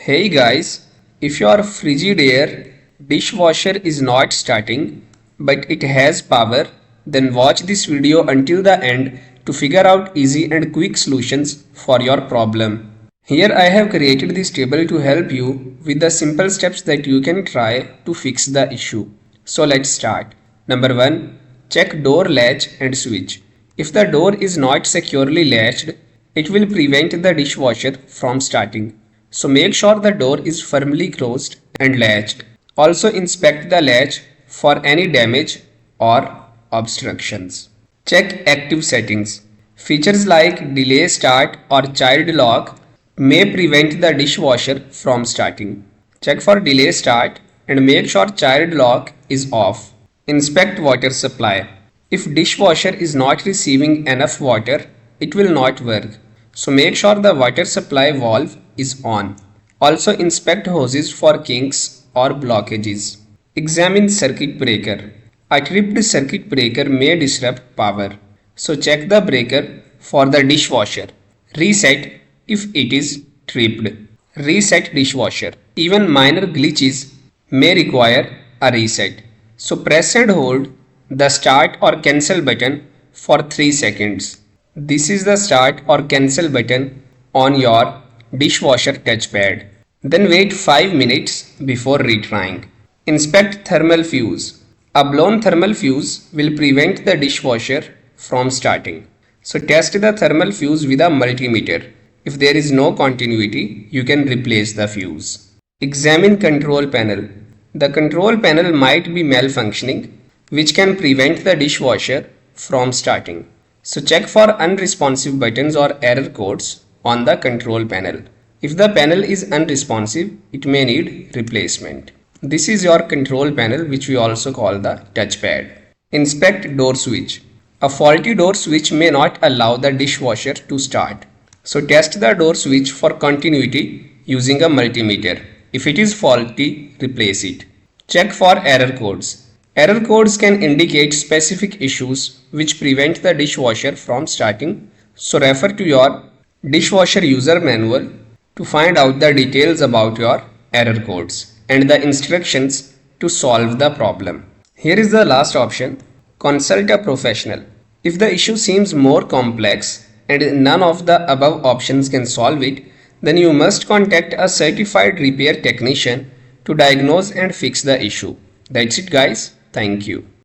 Hey guys, if your Frigidaire dishwasher is not starting but it has power, then watch this video until the end to figure out easy and quick solutions for your problem. Here I have created this table to help you with the simple steps that you can try to fix the issue. So let's start. Number 1. Check door latch and switch. If the door is not securely latched, it will prevent the dishwasher from starting. So make sure the door is firmly closed and latched. Also inspect the latch for any damage or obstructions. Check active settings. Features like delay start or child lock may prevent the dishwasher from starting. Check for delay start and make sure child lock is off. Inspect water supply. If dishwasher is not receiving enough water, it will not work. So make sure the water supply valve is on. Also inspect hoses for kinks or blockages. Examine circuit breaker. A tripped circuit breaker may disrupt power. So check the breaker for the dishwasher. Reset if it is tripped. Reset dishwasher. Even minor glitches may require a reset. So press and hold the start or cancel button for 3 seconds. This is the start or cancel button on your dishwasher touchpad. Then wait 5 minutes before retrying. Inspect thermal fuse. A blown thermal fuse will prevent the dishwasher from starting. So test the thermal fuse with a multimeter. If there is no continuity, you can replace the fuse. Examine control panel. The control panel might be malfunctioning, which can prevent the dishwasher from starting. So check for unresponsive buttons or error codes on the control panel. If the panel is unresponsive, it may need replacement. This is your control panel, which we also call the touchpad. Inspect door switch. A faulty door switch may not allow the dishwasher to start. So test the door switch for continuity using a multimeter. If it is faulty, replace it. Check for error codes. Error codes can indicate specific issues which prevent the dishwasher from starting. So refer to your dishwasher user manual to find out the details about your error codes and the instructions to solve the problem. Here is the last option. Consult a professional. If the issue seems more complex and none of the above options can solve it, then you must contact a certified repair technician to diagnose and fix the issue. That's it guys. Thank you.